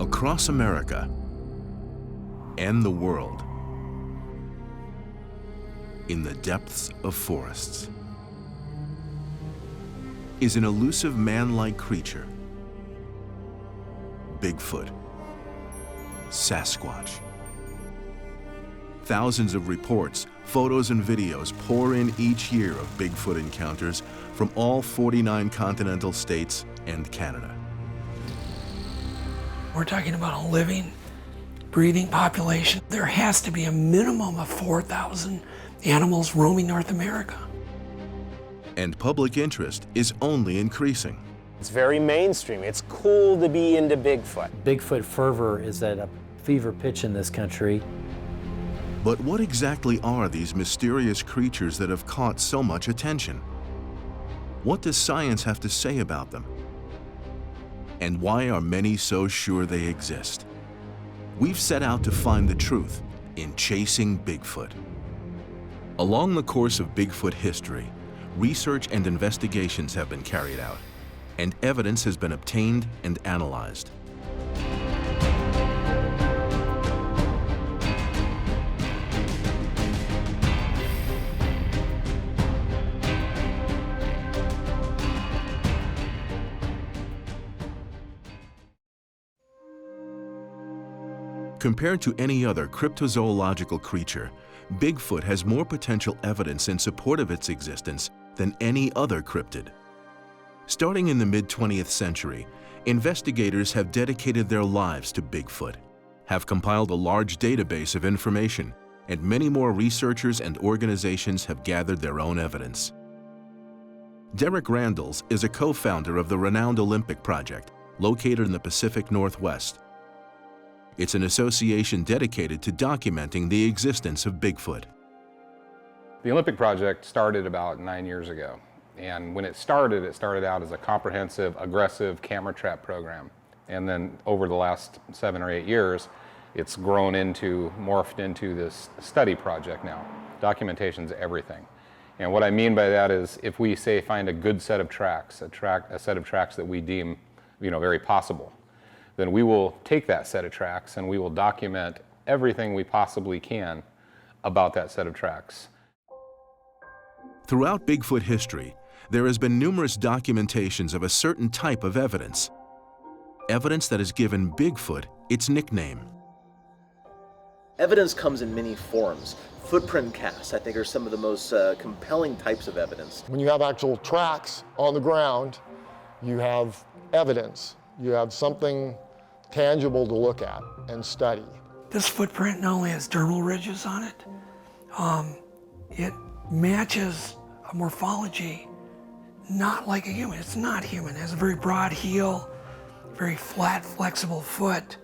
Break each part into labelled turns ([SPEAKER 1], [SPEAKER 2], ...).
[SPEAKER 1] Across America and the world, in the depths of forests, is an elusive man-like creature. Bigfoot, Sasquatch. Thousands of reports, photos, and videos pour in each year of Bigfoot encounters from all 49 continental states and Canada.
[SPEAKER 2] We're talking about a living, breathing population. There has to be a minimum of 4,000 animals roaming North America.
[SPEAKER 1] And public interest is only increasing.
[SPEAKER 3] It's very mainstream. It's cool to be into Bigfoot.
[SPEAKER 4] Bigfoot fervor is at a fever pitch in this country.
[SPEAKER 1] But what exactly are these mysterious creatures that have caught so much attention? What does science have to say about them? And why are many so sure they exist? We've set out to find the truth in Chasing Bigfoot. Along the course of Bigfoot history, research and investigations have been carried out, and evidence has been obtained and analyzed. Compared to any other cryptozoological creature, Bigfoot has more potential evidence in support of its existence than any other cryptid. Starting in the mid-20th century, investigators have dedicated their lives to Bigfoot, have compiled a large database of information, and many more researchers and organizations have gathered their own evidence. Derek Randalls is a co-founder of the renowned Olympic Project, located in the Pacific Northwest. It's an association dedicated to documenting the existence of Bigfoot.
[SPEAKER 5] The Olympic Project started about 9 years ago. And when it started out as a comprehensive, aggressive camera trap program. And then over the last 7 or 8 years, it's morphed into this study project now. Documentation's everything. And what I mean by that is if we say find a good set of tracks, a set of tracks that we deem very possible, then we will take that set of tracks and we will document everything we possibly can about that set of tracks.
[SPEAKER 1] Throughout Bigfoot history, there has been numerous documentations of a certain type of evidence. Evidence that has given Bigfoot its nickname.
[SPEAKER 6] Evidence comes in many forms. Footprint casts, I think, are some of the most compelling types of evidence.
[SPEAKER 7] When you have actual tracks on the ground, you have evidence. You have something tangible to look at and study.
[SPEAKER 2] This footprint not only has dermal ridges on it, it matches a morphology not like a human. It's not human. It has a very broad heel, very flat, flexible foot,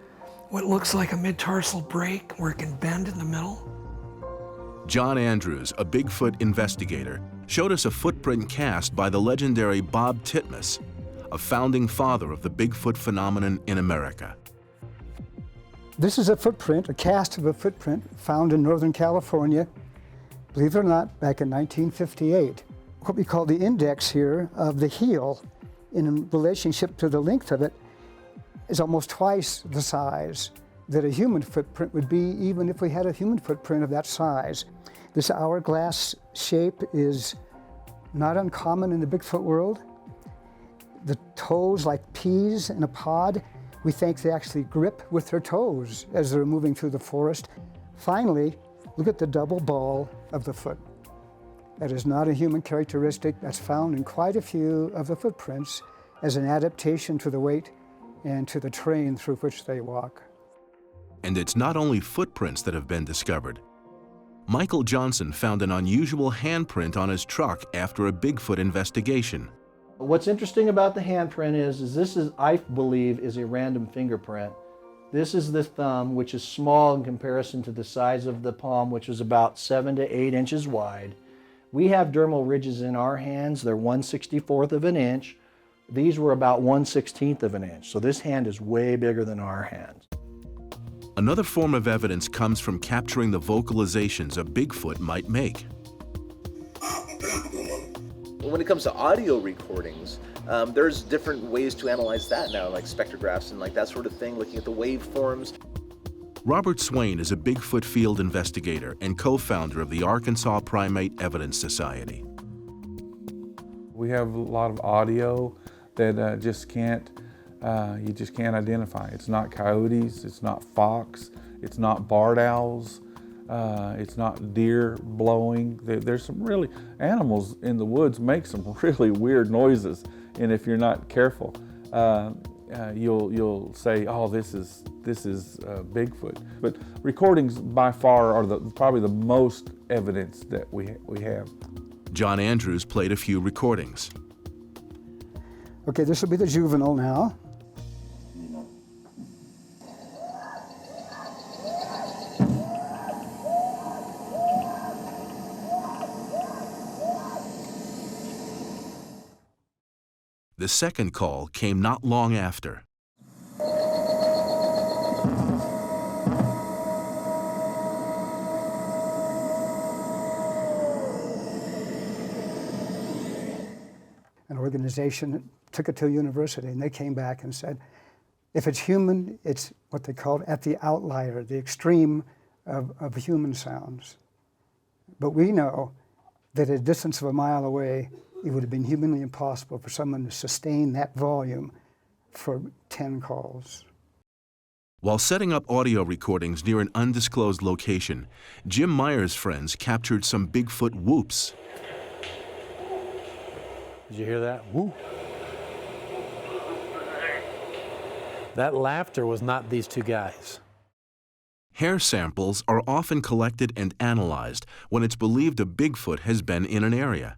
[SPEAKER 2] what looks like a mid-tarsal break where it can bend in the middle.
[SPEAKER 1] John Andrews, a Bigfoot investigator, showed us a footprint cast by the legendary Bob Titmus, a founding father of the Bigfoot phenomenon in America.
[SPEAKER 8] This is a footprint, a cast of a footprint found in Northern California, believe it or not, back in 1958. What we call the index here of the heel in relationship to the length of it is almost twice the size that a human footprint would be, even if we had a human footprint of that size. This hourglass shape is not uncommon in the Bigfoot world. The toes, like peas in a pod, we think they actually grip with their toes as they're moving through the forest. Finally, look at the double ball of the foot. That is not a human characteristic. That's found in quite a few of the footprints as an adaptation to the weight and to the terrain through which they walk.
[SPEAKER 1] And it's not only footprints that have been discovered. Michael Johnson found an unusual handprint on his truck after a Bigfoot investigation.
[SPEAKER 9] What's interesting about the handprint is this is, I believe, is a random fingerprint. This is the thumb, which is small in comparison to the size of the palm, which was about 7 to 8 inches wide. We have dermal ridges in our hands. They're 1/64 of an inch. These were about 1/16 of an inch. So this hand is way bigger than our hands.
[SPEAKER 1] Another form of evidence comes from capturing the vocalizations a Bigfoot might make.
[SPEAKER 6] When it comes to audio recordings, there's different ways to analyze that now, like spectrographs and like that sort of thing, looking at the waveforms.
[SPEAKER 1] Robert Swain is a Bigfoot field investigator and co-founder of the Arkansas Primate Evidence Society.
[SPEAKER 10] We have a lot of audio that you just can't identify. It's not coyotes, it's not fox, it's not barred owls, it's not deer blowing. There's some really, animals in the woods make some really weird noises, and if you're not careful, you'll say, oh, this is Bigfoot. But recordings by far are probably the most evidence that we have.
[SPEAKER 1] John Andrews played a few recordings.
[SPEAKER 8] Okay, this will be the juvenile now.
[SPEAKER 1] The second call came not long after.
[SPEAKER 8] An organization took it to a university, and they came back and said, if it's human, it's what they called at the outlier, the extreme of human sounds. But we know that at a distance of a mile away, it would have been humanly impossible for someone to sustain that volume for 10 calls.
[SPEAKER 1] While setting up audio recordings near an undisclosed location, Jim Meyer's friends captured some Bigfoot whoops.
[SPEAKER 4] Did you hear that? Woo! That laughter was not these two guys.
[SPEAKER 1] Hair samples are often collected and analyzed when it's believed a Bigfoot has been in an area.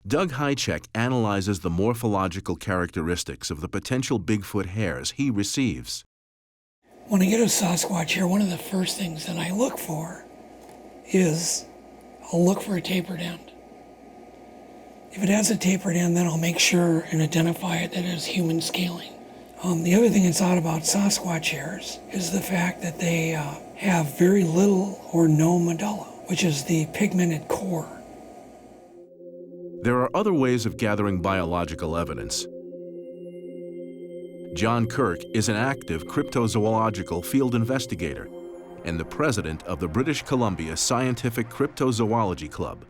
[SPEAKER 1] Doug Hychek analyzes the morphological characteristics of the potential Bigfoot hairs he receives.
[SPEAKER 2] When I get a Sasquatch hair, one of the first things that I look for is I'll look for a tapered end. If it has a tapered end, then I'll make sure and identify it that it has human scaling. The other thing that's odd about Sasquatch hairs is the fact that they have very little or no medulla, which is the pigmented core.
[SPEAKER 1] There are other ways of gathering biological evidence. John Kirk is an active cryptozoological field investigator and the president of the British Columbia Scientific Cryptozoology Club.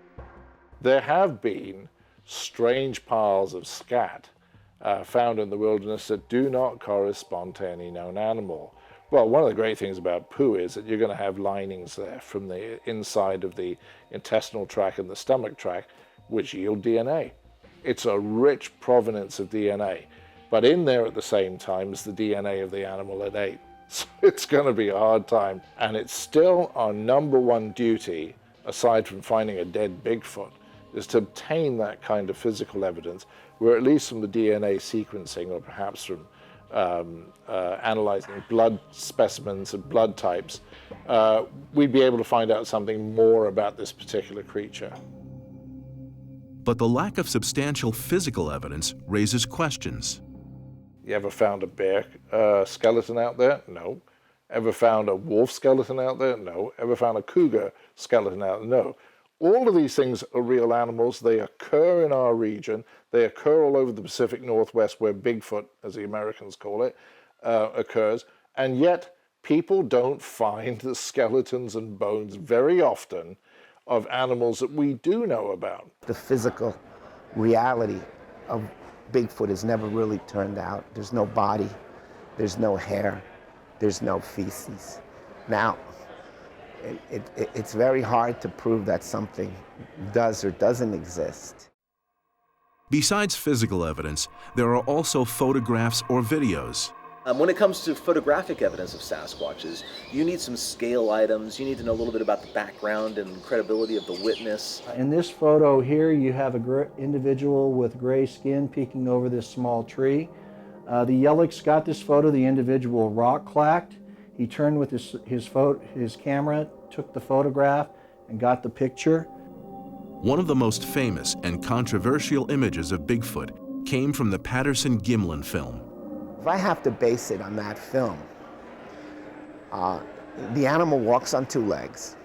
[SPEAKER 11] There have been strange piles of scat found in the wilderness that do not correspond to any known animal. Well, one of the great things about poo is that you're going to have linings there from the inside of the intestinal tract and the stomach tract, which yield DNA. It's a rich provenance of DNA, but in there at the same time is the DNA of the animal it ate. So it's going to be a hard time, and it's still our number one duty, aside from finding a dead Bigfoot, is to obtain that kind of physical evidence, where at least from the DNA sequencing, or perhaps from analyzing blood specimens and blood types, we'd be able to find out something more about this particular creature.
[SPEAKER 1] But the lack of substantial physical evidence raises questions.
[SPEAKER 11] You ever found a bear skeleton out there? No. Ever found a wolf skeleton out there? No. Ever found a cougar skeleton out there? No. All of these things are real animals. They occur in our region. They occur all over the Pacific Northwest, where Bigfoot, as the Americans call it, occurs. And yet people don't find the skeletons and bones very often of animals that we do know about.
[SPEAKER 12] The physical reality of Bigfoot has never really turned out. There's no body, there's no hair, there's no feces. Now, it's very hard to prove that something does or doesn't exist.
[SPEAKER 1] Besides physical evidence, there are also photographs or videos.
[SPEAKER 6] When it comes to photographic evidence of Sasquatches, you need some scale items. You need to know a little bit about the background and credibility of the witness.
[SPEAKER 9] In this photo here, you have an individual with gray skin peeking over this small tree. The Yellicks got this photo. The individual rock-clacked. He turned with his camera, took the photograph, and got the picture.
[SPEAKER 1] One of the most famous and controversial images of Bigfoot came from the Patterson-Gimlin film.
[SPEAKER 12] If I have to base it on that film, the animal walks on two legs.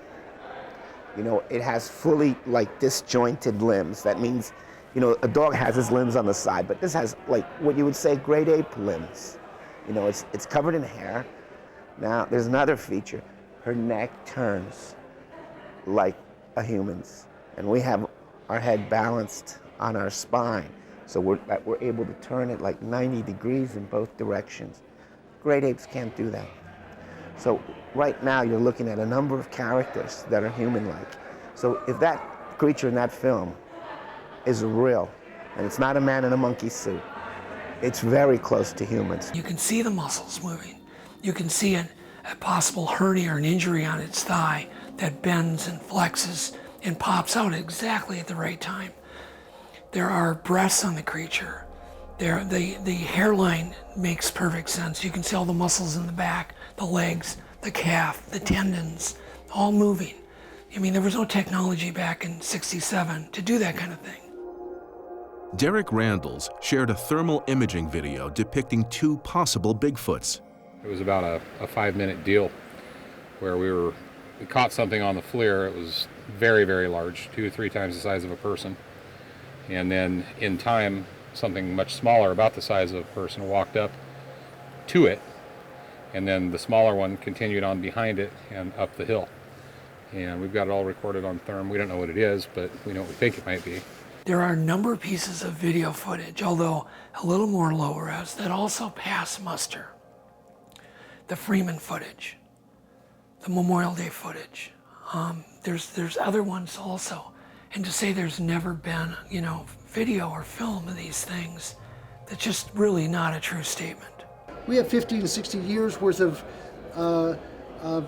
[SPEAKER 12] You know, it has fully like disjointed limbs. That means, you know, a dog has his limbs on the side, but this has like what you would say great ape limbs. You know, it's covered in hair. Now, there's another feature. Her neck turns like a human's, and we have our head balanced on our spine, so we're able to turn it like 90 degrees in both directions. Great apes can't do that. So right now you're looking at a number of characters that are human-like. So if that creature in that film is real, and it's not a man in a monkey suit, it's very close to humans.
[SPEAKER 2] You can see the muscles moving. You can see a possible hernia or an injury on its thigh that bends and flexes and pops out exactly at the right time. There are breasts on the creature. The hairline makes perfect sense. You can see all the muscles in the back, the legs, the calf, the tendons, all moving. I mean, there was no technology back in '67 to do that kind of thing.
[SPEAKER 1] Derek Randalls shared a thermal imaging video depicting 2 possible Bigfoots.
[SPEAKER 5] It was about a 5-minute deal where we caught something on the FLIR. It was very, very large, 2 to 3 times the size of a person. And then in time, something much smaller, about the size of a person, walked up to it. And then the smaller one continued on behind it and up the hill. And we've got it all recorded on therm. We don't know what it is, but we know what we think it might be.
[SPEAKER 2] There are a number of pieces of video footage, although a little more low res, that also pass muster. The Freeman footage, the Memorial Day footage. There's other ones also. And to say there's never been, you know, video or film of these things, that's just really not a true statement.
[SPEAKER 13] We have 50 to 60 years worth of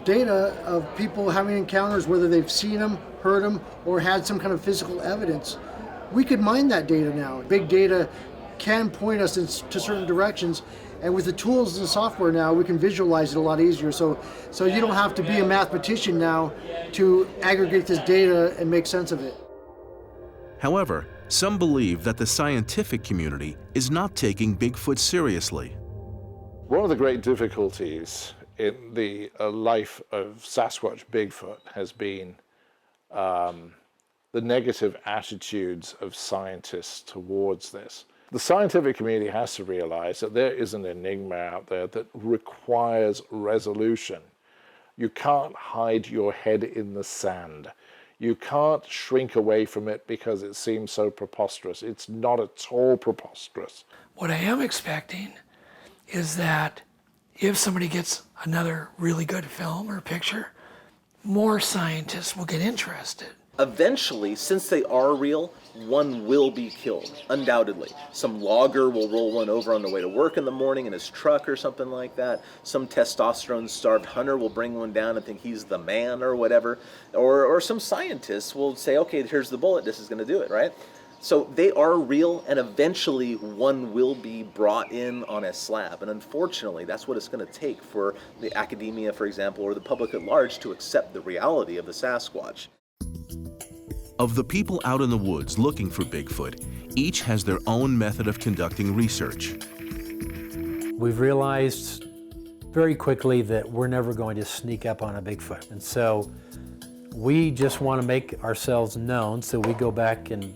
[SPEAKER 13] data of people having encounters, whether they've seen them, heard them, or had some kind of physical evidence. We could mine that data now. Big data can point us to certain directions, and with the tools and the software now, we can visualize it a lot easier. So you don't have to be a mathematician now to aggregate this data and make sense of it.
[SPEAKER 1] However, some believe that the scientific community is not taking Bigfoot seriously.
[SPEAKER 11] One of the great difficulties in the life of Sasquatch Bigfoot has been the negative attitudes of scientists towards this. The scientific community has to realize that there is an enigma out there that requires resolution. You can't hide your head in the sand. You can't shrink away from it because it seems so preposterous. It's not at all preposterous.
[SPEAKER 2] What I am expecting is that if somebody gets another really good film or picture, more scientists will get interested.
[SPEAKER 6] Eventually, since they are real, one will be killed, undoubtedly. Some logger will roll one over on the way to work in the morning in his truck or something like that. Some testosterone-starved hunter will bring one down and think he's the man or whatever. Or some scientists will say, okay, here's the bullet, this is going to do it, right? So they are real, and eventually one will be brought in on a slab. And unfortunately, that's what it's going to take for the academia, for example, or the public at large to accept the reality of the Sasquatch.
[SPEAKER 1] Of the people out in the woods looking for Bigfoot, each has their own method of conducting research.
[SPEAKER 4] We've realized very quickly that we're never going to sneak up on a Bigfoot. And so we just want to make ourselves known, so we go back and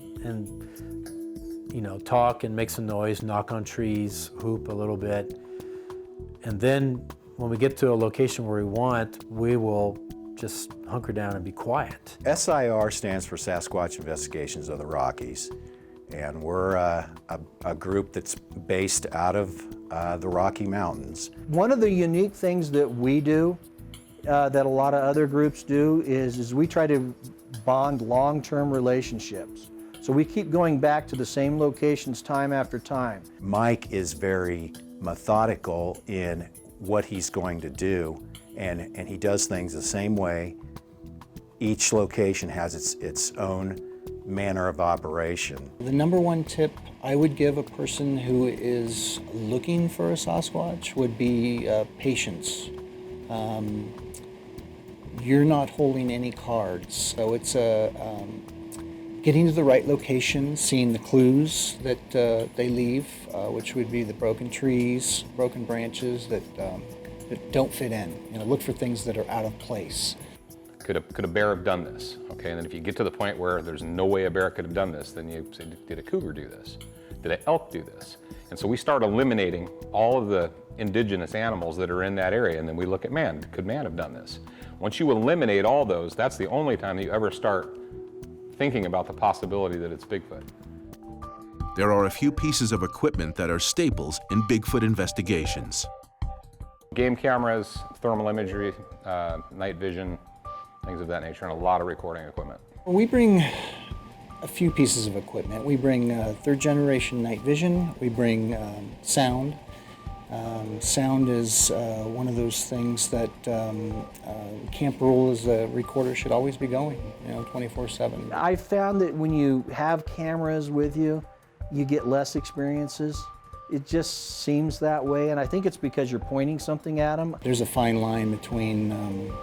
[SPEAKER 4] you know, talk and make some noise, knock on trees, hoop a little bit. And then when we get to a location where we want, we will just hunker down and be quiet.
[SPEAKER 14] SIR stands for Sasquatch Investigations of the Rockies, and we're a group that's based out of the Rocky Mountains.
[SPEAKER 9] One of the unique things that we do that a lot of other groups do is we try to bond long-term relationships. So we keep going back to the same locations time after time.
[SPEAKER 14] Mike is very methodical in what he's going to do, and he does things the same way. Each location has its own manner of operation.
[SPEAKER 15] The number one tip I would give a person who is looking for a Sasquatch would be patience. You're not holding any cards, so it's getting to the right location, seeing the clues that they leave, which would be the broken trees, broken branches that that don't fit in. You know, look for things that are out of place.
[SPEAKER 5] Could a bear have done this? Okay, and then if you get to the point where there's no way a bear could have done this, then you say, did a cougar do this? Did an elk do this? And so we start eliminating all of the indigenous animals that are in that area, and then we look at man. Could man have done this? Once you eliminate all those, that's the only time that you ever start thinking about the possibility that it's Bigfoot.
[SPEAKER 1] There are a few pieces of equipment that are staples in Bigfoot investigations.
[SPEAKER 5] Game cameras, thermal imagery, night vision, things of that nature, and a lot of recording equipment.
[SPEAKER 15] We bring a few pieces of equipment. We bring third generation night vision. We bring sound. Sound is one of those things that camp rule is the recorder should always be going, 24/7.
[SPEAKER 9] I found that when you have cameras with you, you get less experiences. It just seems that way, and I think it's because you're pointing something at them.
[SPEAKER 15] There's a fine line between,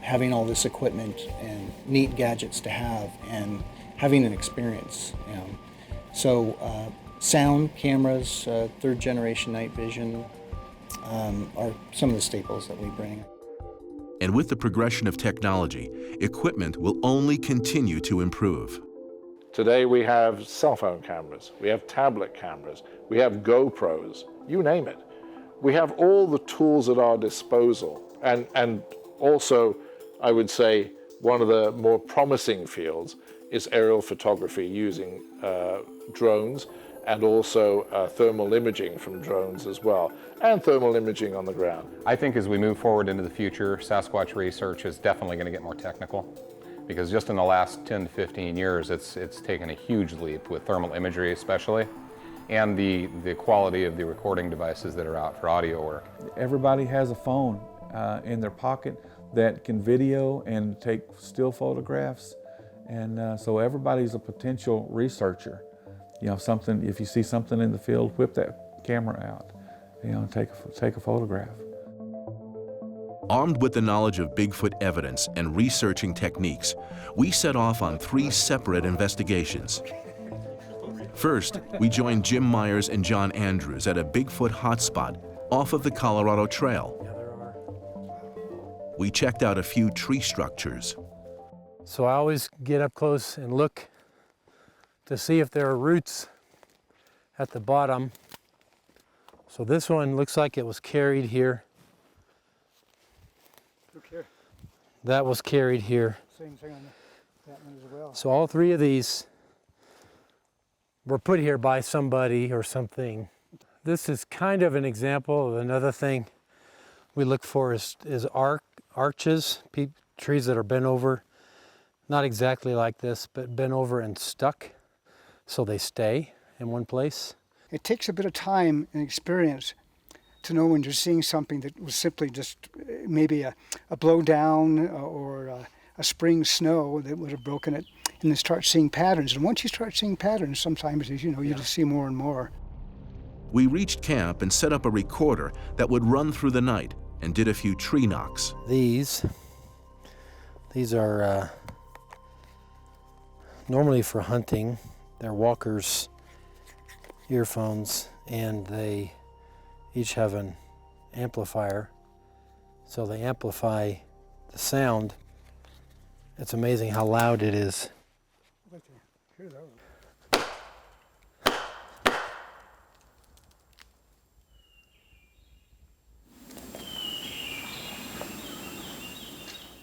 [SPEAKER 15] having all this equipment and neat gadgets to have and having an experience. So sound, cameras, third generation night vision are some of the staples that we bring.
[SPEAKER 1] And with the progression of technology, equipment will only continue to improve.
[SPEAKER 11] Today we have cell phone cameras, we have tablet cameras, we have GoPros, you name it. We have all the tools at our disposal. And also, I would say, one of the more promising fields is aerial photography using drones, and also thermal imaging from drones as well, and thermal imaging on the ground.
[SPEAKER 5] I think as we move forward into the future, Sasquatch research is definitely going to get more technical, because just in the last 10 to 15 years, it's taken a huge leap with thermal imagery especially, and the quality of the recording devices that are out for audio work.
[SPEAKER 10] Everybody has a phone in their pocket that can video and take still photographs, and so everybody's a potential researcher. If you see something in the field, whip that camera out, take a photograph.
[SPEAKER 1] Armed with the knowledge of Bigfoot evidence and researching techniques, we set off on 3 separate investigations. First, we joined Jim Myers and John Andrews at a Bigfoot hotspot off of the Colorado Trail. We checked out a few tree structures.
[SPEAKER 4] So I always get up close and look to see if there are roots at the bottom. So this one looks like it was carried here.
[SPEAKER 8] Okay.
[SPEAKER 4] That was carried here.
[SPEAKER 8] Same thing on that one as well.
[SPEAKER 4] So all 3 of these were put here by somebody or something. This is kind of an example of another thing we look for is arches, trees that are bent over, not exactly like this, but bent over and stuck, so they stay in one place.
[SPEAKER 8] It takes a bit of time and experience to know when you're seeing something that was simply just maybe a blowdown or a spring snow that would have broken it, and then start seeing patterns. And once you start seeing patterns, sometimes, you just see more and more.
[SPEAKER 1] We reached camp and set up a recorder that would run through the night and did a few tree knocks.
[SPEAKER 4] These are normally for hunting. They're walkers' earphones, and they each have an amplifier, so they amplify the sound. It's amazing how loud it is.
[SPEAKER 8] I'd like to hear those.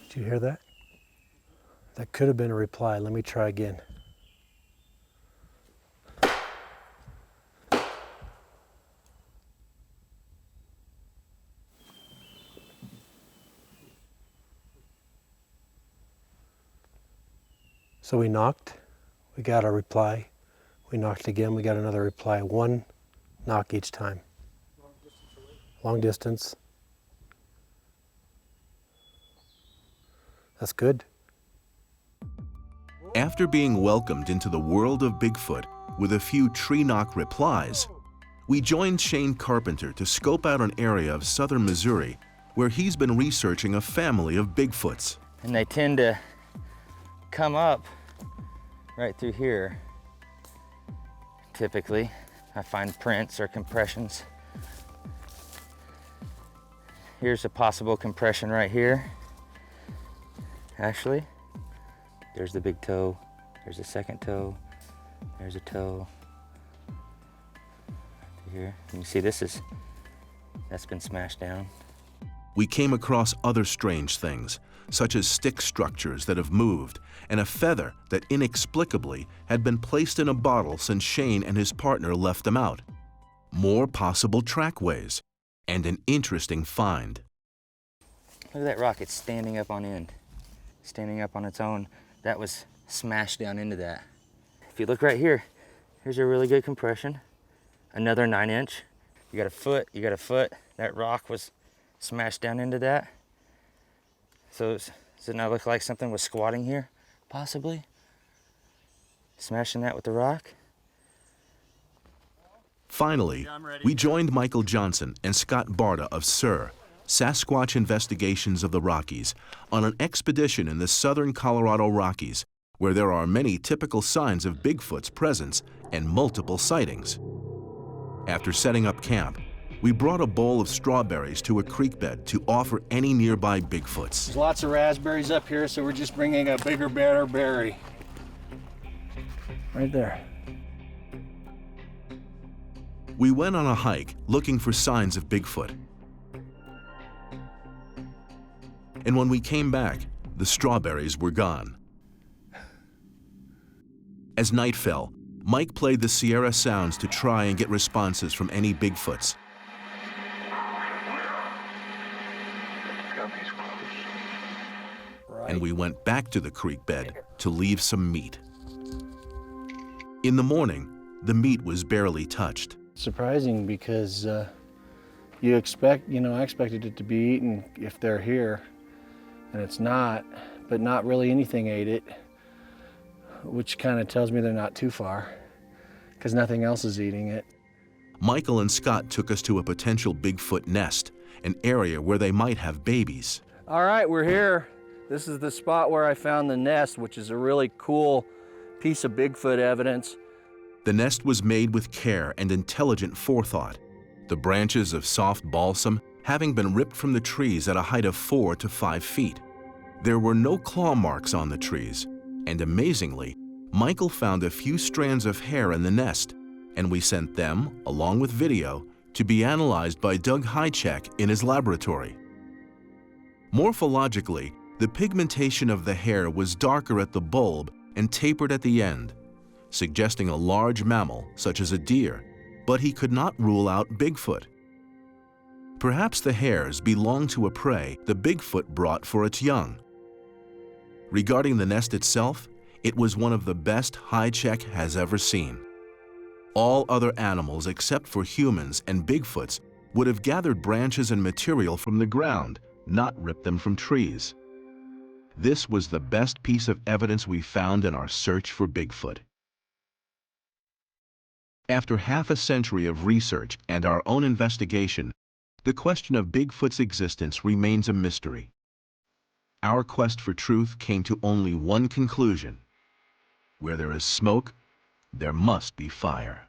[SPEAKER 4] Did you hear that? That could have been a reply. Let me try again. So we knocked, we got a reply. We knocked again, we got another reply. 1 knock each time.
[SPEAKER 8] Long distance away.
[SPEAKER 4] Long distance. That's good.
[SPEAKER 1] After being welcomed into the world of Bigfoot with a few tree knock replies, we joined Shane Carpenter to scope out an area of southern Missouri where he's been researching a family of Bigfoots.
[SPEAKER 16] And they tend to come up right through here. Typically, I find prints or compressions. Here's a possible compression right here. Actually, there's the big toe, there's a second toe, there's a toe. Here, you can see that's been smashed down.
[SPEAKER 1] We came across other strange things, such as stick structures that have moved and a feather that inexplicably had been placed in a bottle since Shane and his partner left them out. More possible trackways, and an interesting find.
[SPEAKER 16] Look at that rock, it's standing up on end. Standing up on its own. That was smashed down into that. If you look right here, here's a really good compression. Another 9-inch. You got a foot, you got a foot. That rock was smashed down into that. So does it not look like something was squatting here, possibly? Smashing that with the rock?
[SPEAKER 1] Finally, we joined Michael Johnson and Scott Barta of SIR, Sasquatch Investigations of the Rockies, on an expedition in the southern Colorado Rockies, where there are many typical signs of Bigfoot's presence and multiple sightings. After setting up camp, we brought a bowl of strawberries to a creek bed to offer any nearby Bigfoots.
[SPEAKER 9] There's lots of raspberries up here, so we're just bringing a bigger, better berry. Right there.
[SPEAKER 1] We went on a hike looking for signs of Bigfoot. And when we came back, the strawberries were gone. As night fell, Mike played the Sierra sounds to try and get responses from any Bigfoots. And we went back to the creek bed to leave some meat. In the morning, the meat was barely touched.
[SPEAKER 9] Surprising because I expected it to be eaten if they're here, and it's not, but not really anything ate it, which kind of tells me they're not too far, because nothing else is eating it.
[SPEAKER 1] Michael and Scott took us to a potential Bigfoot nest, an area where they might have babies.
[SPEAKER 9] All right, we're here. This is the spot where I found the nest, which is a really cool piece of Bigfoot evidence.
[SPEAKER 1] The nest was made with care and intelligent forethought, the branches of soft balsam having been ripped from the trees at a height of 4 to 5 feet. There were no claw marks on the trees, and amazingly, Michael found a few strands of hair in the nest, and we sent them, along with video, to be analyzed by Doug Hychek in his laboratory. Morphologically, the pigmentation of the hair was darker at the bulb and tapered at the end, suggesting a large mammal such as a deer, but he could not rule out Bigfoot. Perhaps the hairs belonged to a prey the Bigfoot brought for its young. Regarding the nest itself, it was one of the best Hychek has ever seen. All other animals except for humans and Bigfoots would have gathered branches and material from the ground, not ripped them from trees. This was the best piece of evidence we found in our search for Bigfoot. After half a century of research and our own investigation, the question of Bigfoot's existence remains a mystery. Our quest for truth came to only one conclusion: where there is smoke, there must be fire.